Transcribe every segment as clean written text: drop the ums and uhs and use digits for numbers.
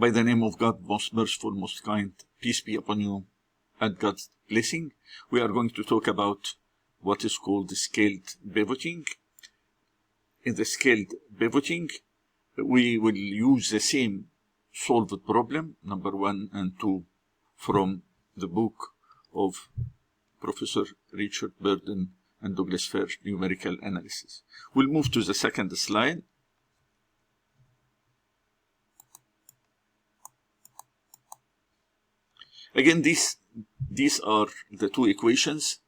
By the name of God, most merciful, most kind, peace be upon you, and God's blessing. We are going to talk about what is called scaled pivoting. In the scaled pivoting, we will use the same solved problem, number 1 and 2, from the book of Professor Richard Burden and Douglas Fair, Numerical Analysis. We'll move to the second slide. Again, these are the two equations.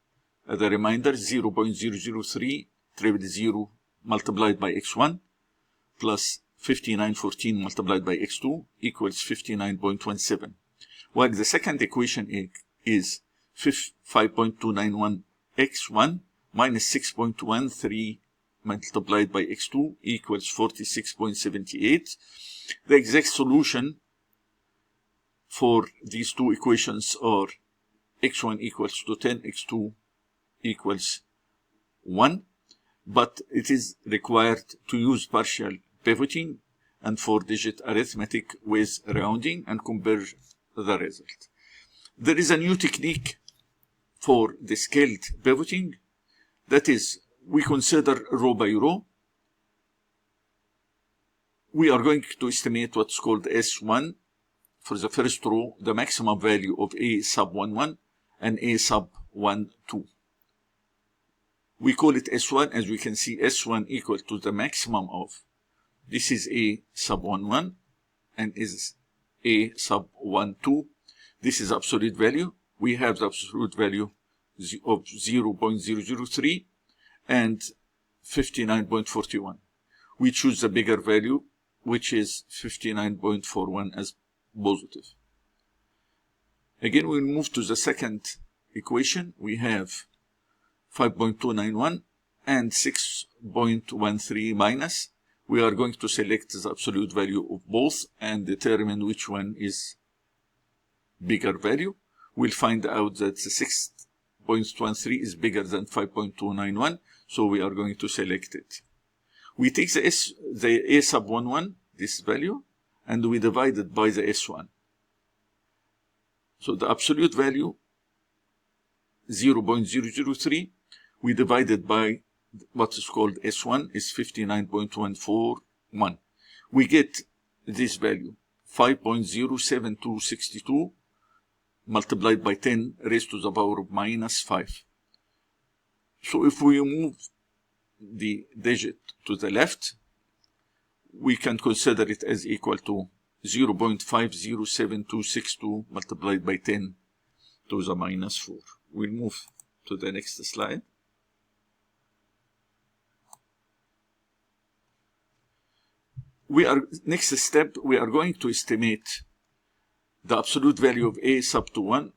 As a reminder, 0.003 000 multiplied by x1 plus 5914 multiplied by x2 equals 59.17. While the second equation is 5.291 x1 minus 6.13 multiplied by x2 equals 46.78. The exact solution for these two equations are x1 equals to 10, x2 equals 1, but it is required to use partial pivoting and 4-digit arithmetic with rounding and compare the result. There is a new technique for the scaled pivoting, that is, we consider row by row. We are going to estimate what's called S1 for the first row, the maximum value of A sub 11 and A sub 12. We call it S1, as we can see, S1 equal to the maximum of, this is A sub 11 and is A sub 12. This is absolute value. We have the absolute value of 0.003 and 59.41. We choose the bigger value, which is 59.41 as positive. Again, we'll move to the second equation. We have 5.291 and 6.13 minus. We are going to select the absolute value of both and determine which one is bigger value. We'll find out that the 6.13 is bigger than 5.291, so we are going to select it. We take the A sub 11, this value, and we divide it by the S1. So the absolute value, 0.003, we divide it by what is called S1 is 59.141. We get this value, 5.07262 multiplied by 10 raised to the power of minus 5. So if we move the digit to the left, we can consider it as equal to 0.507262 multiplied by 10 to the minus 4. We'll move to the next slide. Next step, we are going to estimate the absolute value of A sub 1,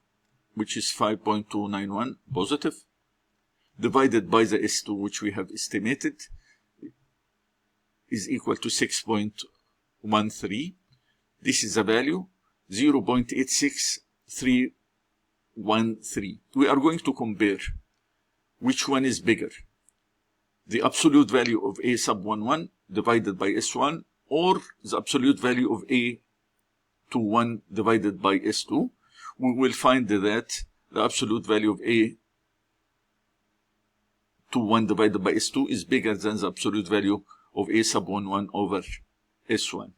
which is 5.291 positive, divided by the S2, which we have estimated, is equal to 6.13. This is the value, 0.86313. We are going to compare which one is bigger, the absolute value of A sub 11 divided by S1, or the absolute value of A to 1 divided by S2. We will find that the absolute value of A to 1 divided by S2 is bigger than the absolute value of A sub 11 over S1.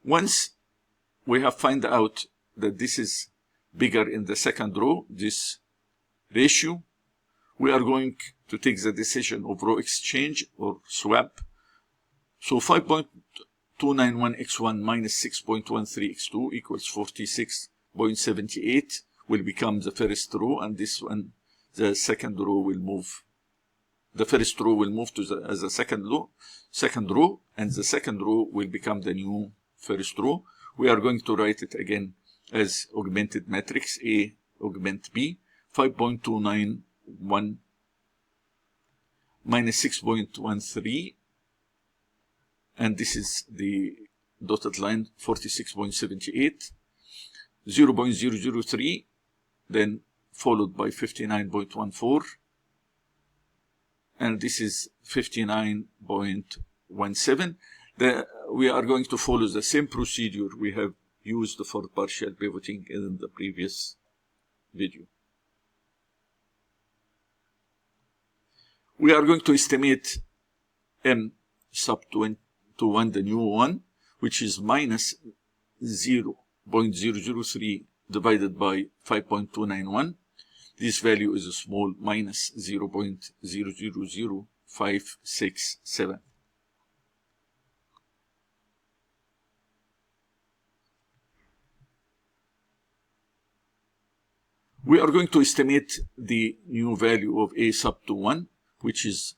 Once we have found out that this is bigger in the second row, this ratio, we are going to take the decision of row exchange or swap. So 5.291 x1 minus 6.13 x2 equals 46.78 will become the first row, and this one, the second row will move. The first row will move to as a second row, and the second row will become the new first row. We are going to write it again as augmented matrix, A augment B, 5.291 minus 6.13, and this is the dotted line, 46.78, 0.003, then followed by 59.14, and this is 59.17. we are going to follow the same procedure we have used for partial pivoting in the previous video. We are going to estimate m sub 21, the new one, which is minus 0.003 divided by 5.291. This value is a small, minus 0.000567. We are going to estimate the new value of a sub 21, which is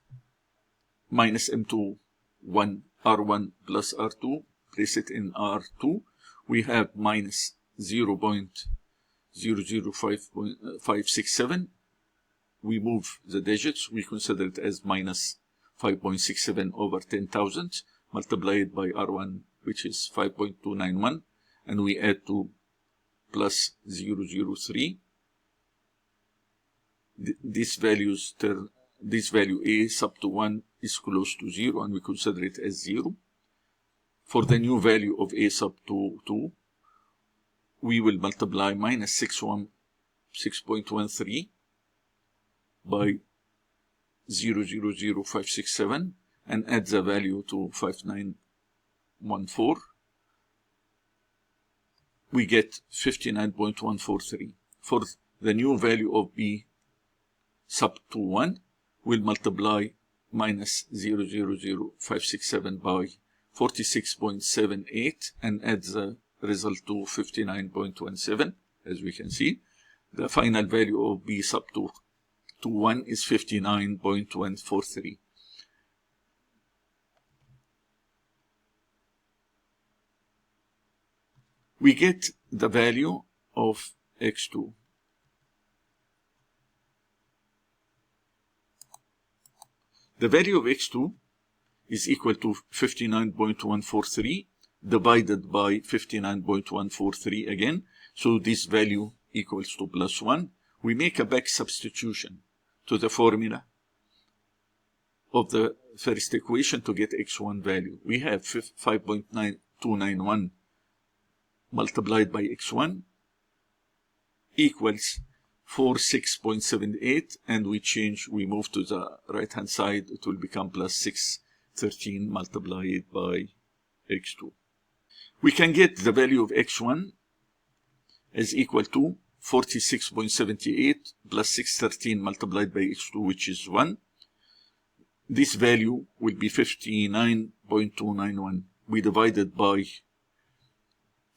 minus m2 1 r1 plus r2. Place it in r2. We have minus 0.005567. We move the digits. We consider it as minus 5.67 over 10,000 multiplied by r1, which is 5.291, and we add to plus 003. This value a sub 21 is close to 0, and we consider it as 0. For the new value of a sub 2, we will multiply minus 6.13 by 0.00567 and add the value to 5914. We get 59.143. For the new value of b sub 21, we'll multiply minus 0.00567 by 46.78 and add the result to 59.17. As we can see, the final value of b sub 21 is 59.143. We get the value of x2. The value of x2 is equal to 59.143 divided by 59.143 again. So this value equals to plus 1. We make a back substitution to the formula of the first equation to get x1 value. We have 5.291 multiplied by x1 equals 46.78, and we move to the right hand side. It will become plus 613 multiplied by x2. We can get the value of x1 as equal to 46.78 plus 613 multiplied by x2, which is 1. This value will be 59.291. We divided by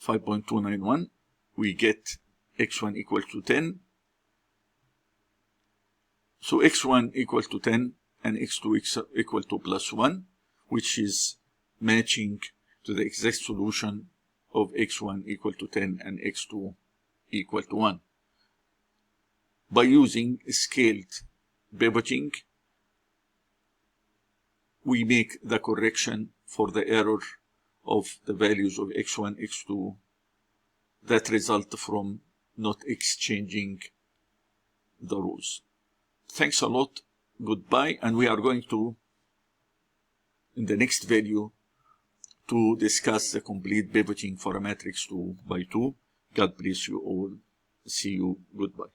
5.291. We get x1 equal to 10. So x1 equal to 10 and x2 equal to plus 1, which is matching to the exact solution of x1 equal to 10 and x2 equal to 1. By using scaled pivoting, we make the correction for the error of the values of x1, x2 that result from not exchanging the rows. Thanks a lot. Goodbye. And we are going to, in the next video, to discuss the complete pivoting for a matrix 2 by 2. God bless you all. See you. Goodbye.